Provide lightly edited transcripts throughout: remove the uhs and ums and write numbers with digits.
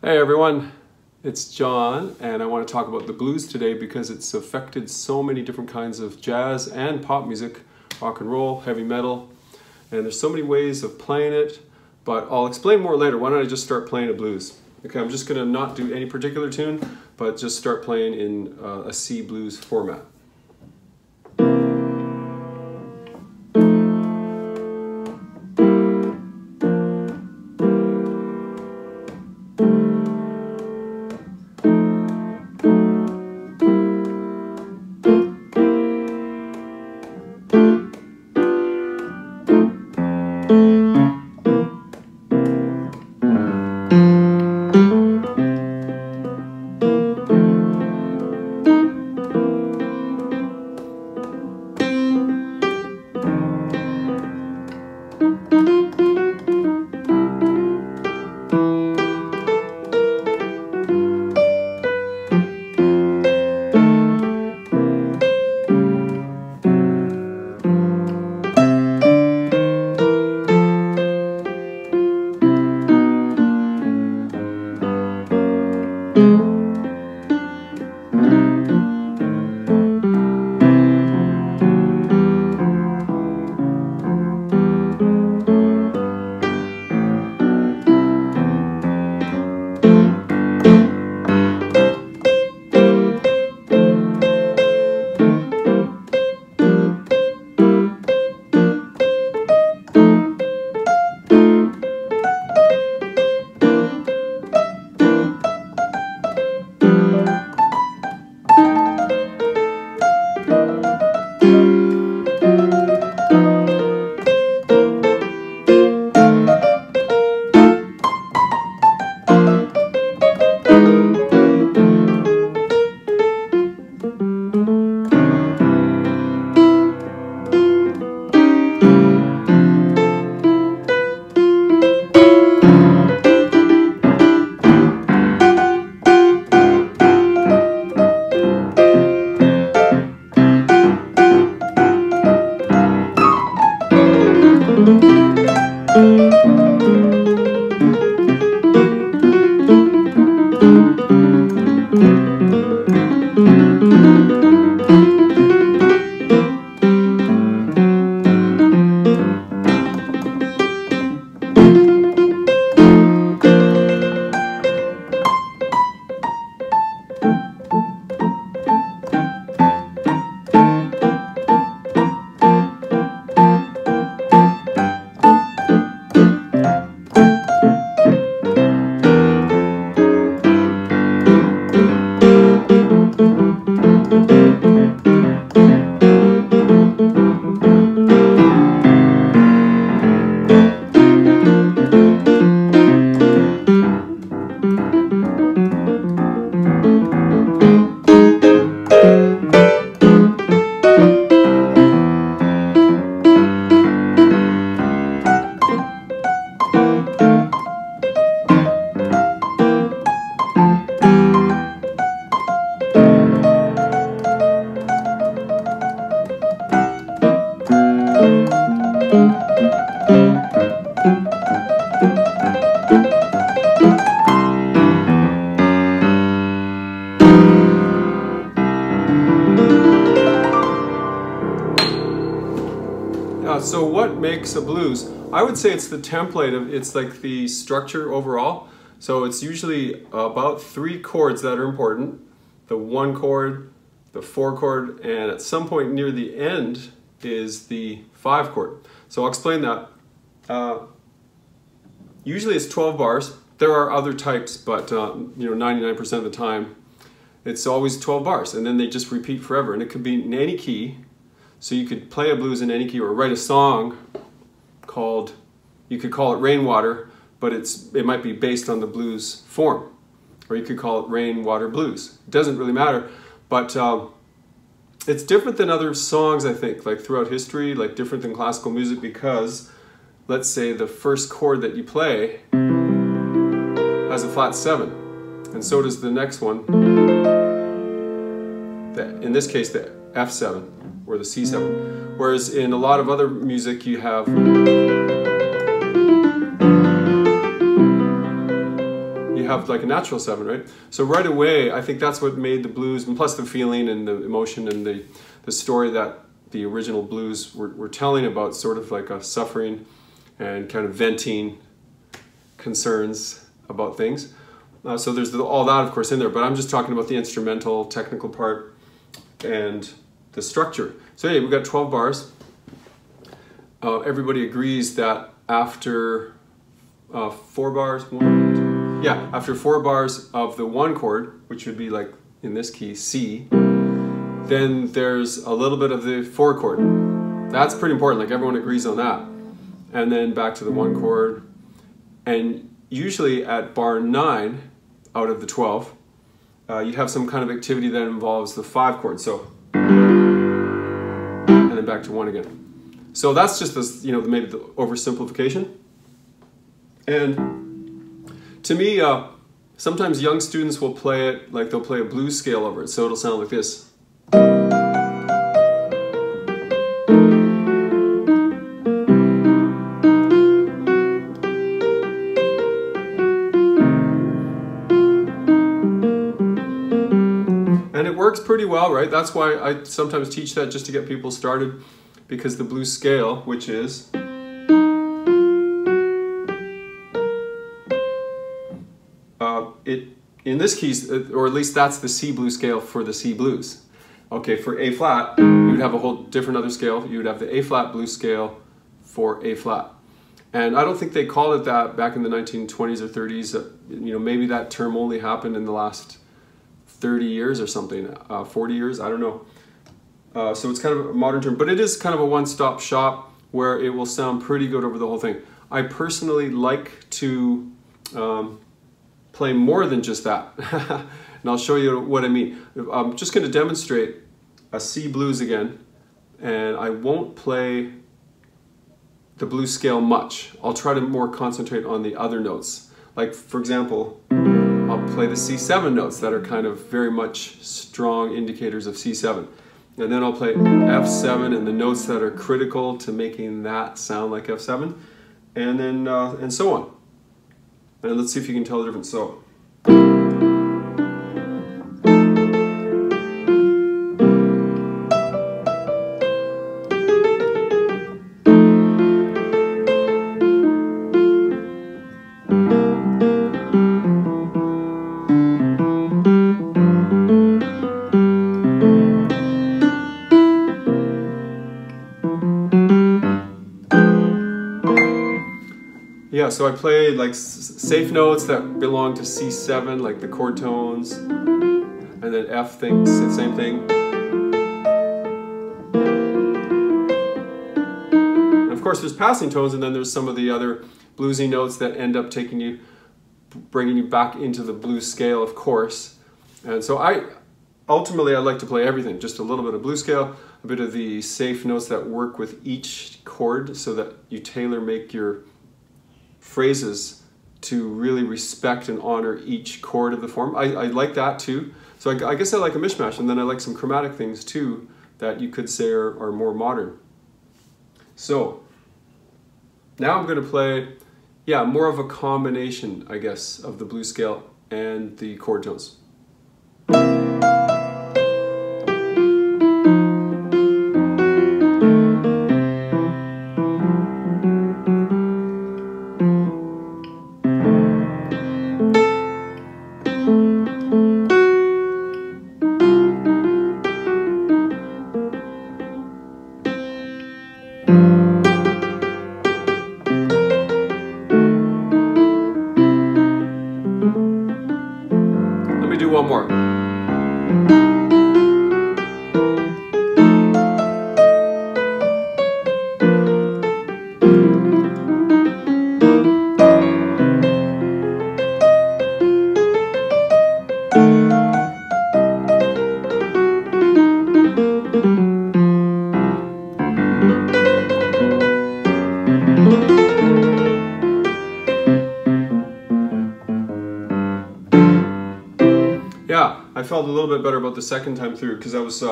Hey everyone, it's John, and I want to talk about the blues today because it's affected so many different kinds of jazz and pop music, rock and roll, heavy metal, and there's so many ways of playing it, but I'll explain more later. Why don't I just start playing a blues? Okay, I'm just going to not do any particular tune, but just start playing in a C blues format. So what makes a blues? I would say it's the template of, it's like the structure overall. So it's usually about 3 chords that are important. The 1 chord, the 4 chord, and at some point near the end is the 5 chord. So I'll explain that. Usually it's 12 bars. There are other types, but 99% of the time it's always 12 bars, and then they just repeat forever. And it could be in any key. So you could play a blues in any key or write a song called, you could call it Rainwater, but it might be based on the blues form. Or you could call it Rainwater Blues. It doesn't really matter, but it's different than other songs, I think, like throughout history, like different than classical music, because let's say the first chord that you play has a flat 7, and so does the next one. In this case, the F7 or the C7. Whereas in a lot of other music you have have like a natural 7, right? So right away, I think that's what made the blues, and plus the feeling and the emotion and the story that the original blues were telling about, sort of like a suffering and kind of venting concerns about things. So there's all that, of course, in there, but I'm just talking about the instrumental, technical part and the structure. So yeah, we've got 12 bars. Everybody agrees that after 4 bars, after 4 bars of the 1 chord, which would be like, in this key, C, then there's a little bit of the 4 chord. That's pretty important, like everyone agrees on that. And then back to the 1 chord. And usually at bar 9 out of the 12, you have some kind of activity that involves the 5 chord. So, and then back to 1 again. So that's just this, maybe the oversimplification. And to me, sometimes young students will play it like they'll play a blues scale over it. So it'll sound like this. And it works pretty well, right? That's why I sometimes teach that, just to get people started, because the blues scale, which is in this key, or at least that's the C blues scale for the C blues. Okay, for A flat, you would have a whole different other scale. You would have the A flat blues scale for A flat. And I don't think they called it that back in the 1920s or 30s. Maybe that term only happened in the last 30 years or something, 40 years, I don't know. So it's kind of a modern term, but it is kind of a one-stop shop where it will sound pretty good over the whole thing. I personally like to play more than just that. And I'll show you what I mean. I'm just going to demonstrate a C blues again, and I won't play the blues scale much. I'll try to more concentrate on the other notes. Like, for example, I'll play the C7 notes that are kind of very much strong indicators of C7. And then I'll play F7 and the notes that are critical to making that sound like F7, and then and so on. And let's see if you can tell the difference. So. Yeah, so I play like safe notes that belong to C7, like the chord tones, and then F thinks the same thing. And of course there's passing tones, and then there's some of the other bluesy notes that end up bringing you back into the blues scale, of course. And so ultimately I like to play everything, just a little bit of blues scale, a bit of the safe notes that work with each chord, so that you tailor-make your phrases to really respect and honor each chord of the form. I like that too. So I guess I like a mishmash, and then I like some chromatic things too that you could say are more modern. So now I'm going to play, more of a combination, I guess, of the blues scale and the chord tones. One more. Yeah, I felt a little bit better about the second time through, because I was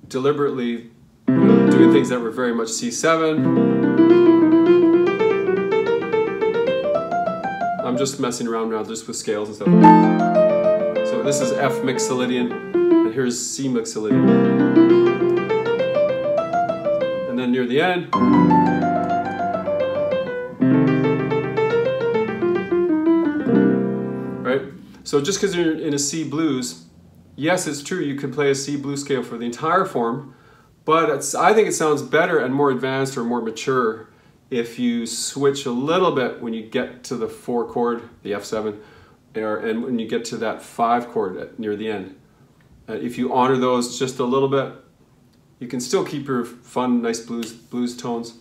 deliberately doing things that were very much C7. I'm just messing around now just with scales and stuff. So this is F mixolydian, and here's C mixolydian. And then near the end, right? So just because you're in a C blues, yes, it's true, you could play a C blues scale for the entire form, but I think it sounds better and more advanced or more mature if you switch a little bit when you get to the 4 chord, the F7, and when you get to that 5 chord near the end. If you honor those just a little bit, you can still keep your fun, nice blues tones.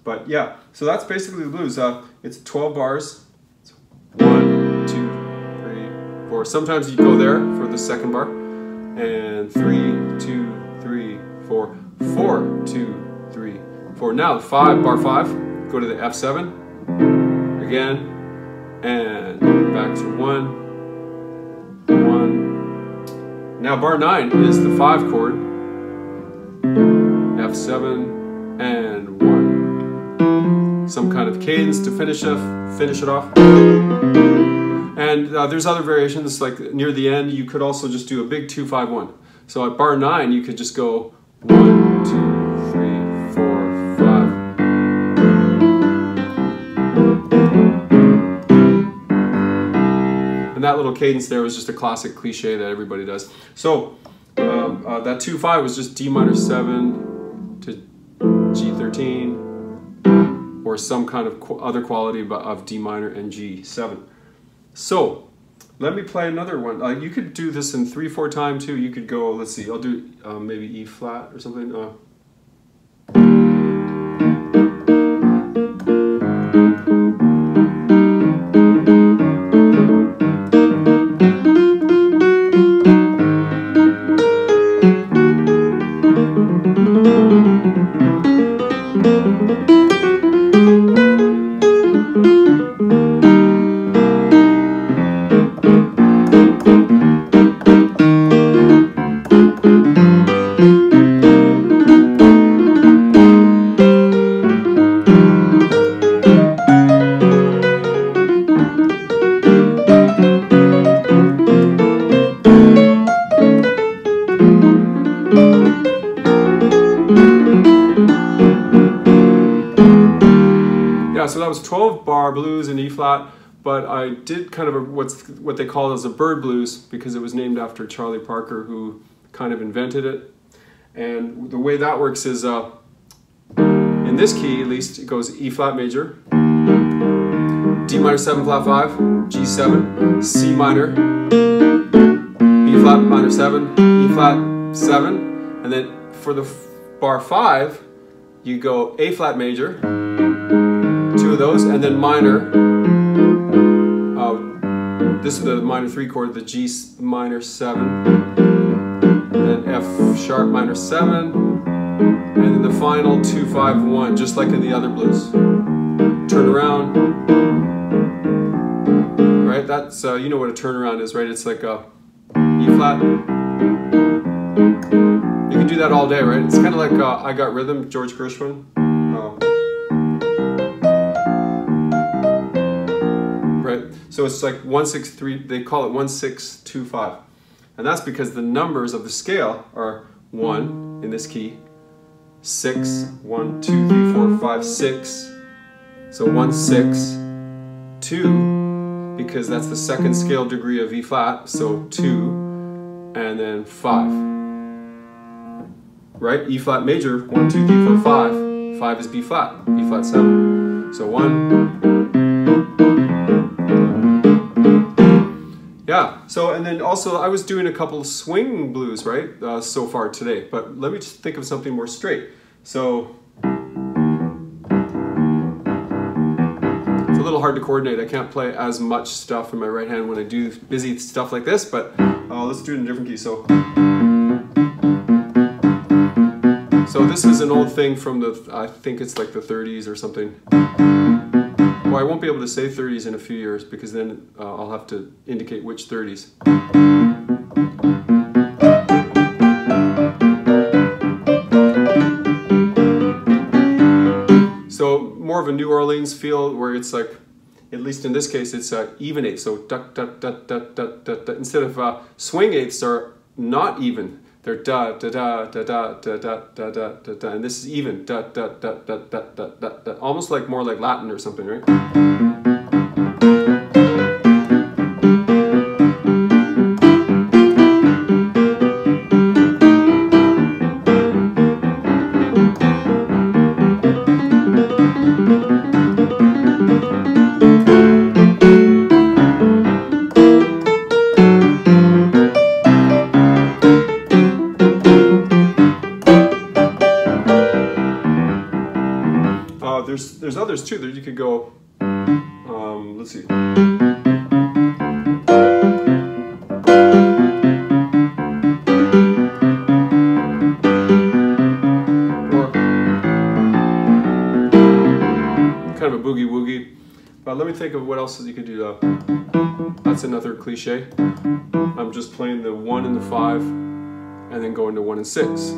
But yeah, so that's basically the blues. It's 12 bars. It's 1, 2, 3, 4. Sometimes you go there for the second bar. And 3, 2, 3, 4, 4, 2, 3, 4. Now the bar 5, go to the F7 again, and back to 1, 1. Now bar 9 is the 5 chord, F7 and 1. Some kind of cadence to finish it off. And there's other variations, like near the end you could also just do a big 2-5-1. So at bar 9 you could just go 1, 2, 3, 4, 5. And that little cadence there was just a classic cliche that everybody does. So that 2-5 was just D minor 7 to G13, or some kind of other quality of D minor and G7. So let me play another one. You could do this in 3/4 time too. You could go, let's see, I'll do maybe E flat or something. So that was 12 bar blues in E flat, but I did kind of what they call as a bird blues, because it was named after Charlie Parker, who kind of invented it. And the way that works is, in this key at least, it goes E flat major, D minor 7 flat 5, G7, C minor, B flat minor 7, E flat 7, and then for the bar 5, you go A flat major, 2 of those, and then minor. This is the minor 3 chord, the G minor 7, and then F sharp minor 7, and then the final 2-5-1, just like in the other blues. Turn around, right? That's you know what a turnaround is, right? It's like a E flat. You can do that all day, right? It's kind of like I Got Rhythm, George Gershwin. So it's like 1-6-3, they call it 1-6-2-5. And that's because the numbers of the scale are 1 in this key, 6, 1, 2, 3, 4, 5, 6. So 1, 6, 2, because that's the second scale degree of E flat, so 2, and then 5. Right? E flat major, 1, 2, 3, 4, 5. 5 is B flat, B flat 7. So 1. Yeah, so and then also I was doing a couple of swing blues, right, so far today, but let me just think of something more straight. So it's a little hard to coordinate. I can't play as much stuff in my right hand when I do busy stuff like this, but let's do it in a different key. So this is an old thing from the, I think it's like the 30s or something. Well, I won't be able to say 30s in a few years, because then I'll have to indicate which 30s. So more of a New Orleans feel, where it's like at least in this case, it's even eighths. So da da da da da da da. Instead of swing eighths are not even. They're da da da da da da da da da da da, and this is even da da da da da da da da. Almost like more like Latin or something, right? There's others too that you could go, let's see. Or kind of a boogie woogie. But let me think of what else you could do. That's another cliche. I'm just playing the 1 and the 5 and then going to 1 and 6.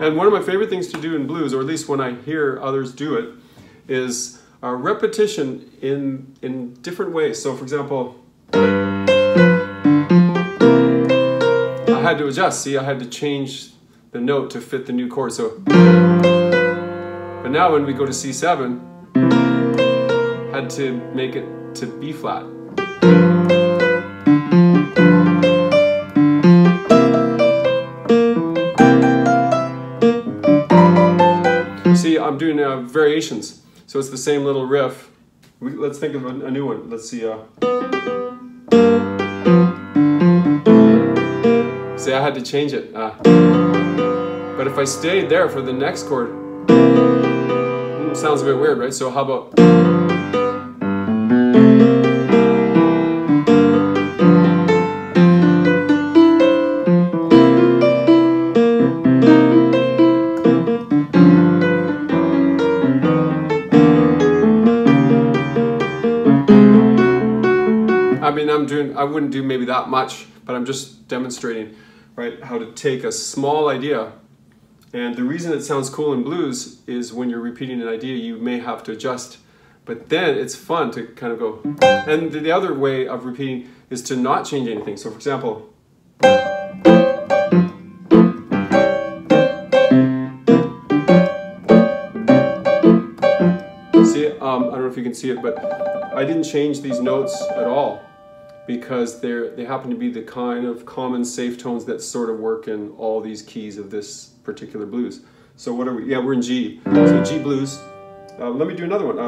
And one of my favorite things to do in blues, or at least when I hear others do it, is repetition in different ways. So for example, I had to adjust. See, I had to change the note to fit the new chord. So, but now when we go to C7, I had to make it to B flat. See, I'm doing variations, so it's the same little riff. Let's think of a new one. Let's see. See, I had to change it. But if I stayed there for the next chord, it sounds a bit weird, right? So how about... I mean, I wouldn't do maybe that much, but I'm just demonstrating, right, how to take a small idea. And the reason it sounds cool in blues is when you're repeating an idea, you may have to adjust. But then it's fun to kind of go. And the other way of repeating is to not change anything. So for example, see, I don't know if you can see it, but I didn't change these notes at all, because they happen to be the kind of common safe tones that sort of work in all these keys of this particular blues. So what are we? Yeah, we're in G. So G blues. Let me do another one.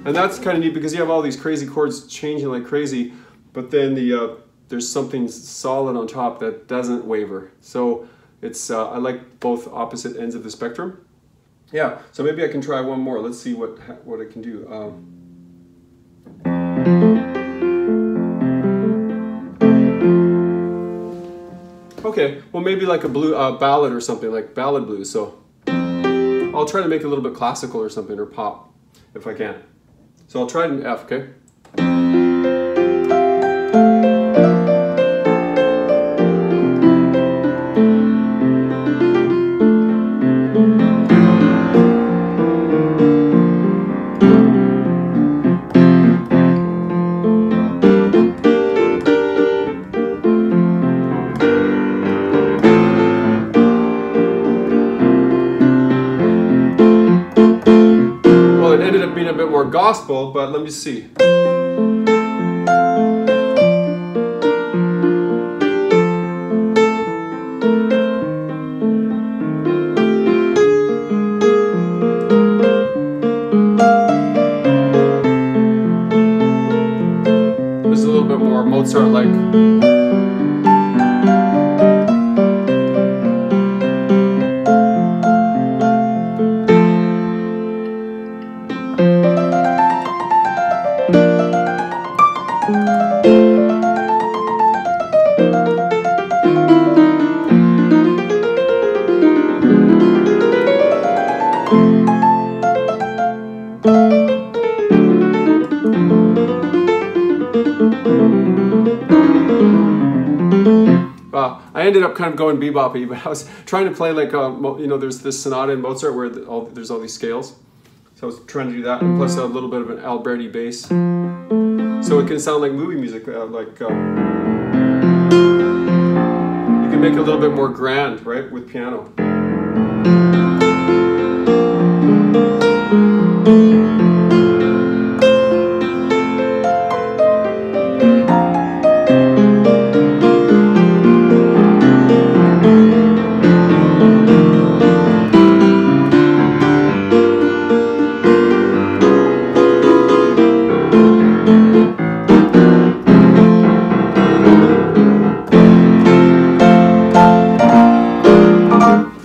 And that's kind of neat because you have all these crazy chords changing like crazy, but then there's something solid on top that doesn't waver. So it's I like both opposite ends of the spectrum. Yeah, so maybe I can try one more. Let's see what I can do. Okay, well maybe like a ballad or something, like ballad blues. So I'll try to make it a little bit classical or something, or pop, if I can. So I'll try it in F, okay? A bit more gospel, but let me see. Mozart like. I ended up kind of going bebop-y, but I was trying to play like, you know, there's this sonata in Mozart where there's all these scales. So I was trying to do that, and plus a little bit of an Alberti bass. So it can sound like movie music, you can make it a little bit more grand, right, with piano.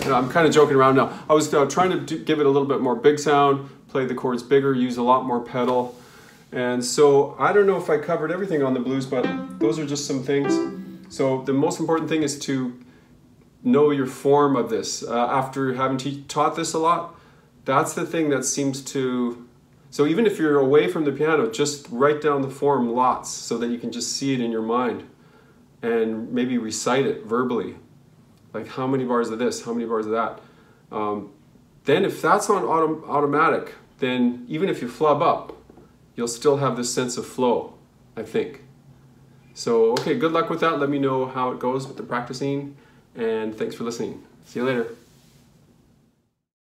I'm kind of joking around now. I was trying to give it a little bit more big sound, play the chords bigger, use a lot more pedal. And so I don't know if I covered everything on the blues, but those are just some things. So the most important thing is to know your form of this. After having taught this a lot, that's the thing that seems to... So even if you're away from the piano, just write down the form lots so that you can just see it in your mind and maybe recite it verbally. Like how many bars of this, how many bars of that. Then if that's on automatic, then even if you flub up, you'll still have this sense of flow, I think. So, okay, good luck with that. Let me know how it goes with the practicing, and thanks for listening. See you later.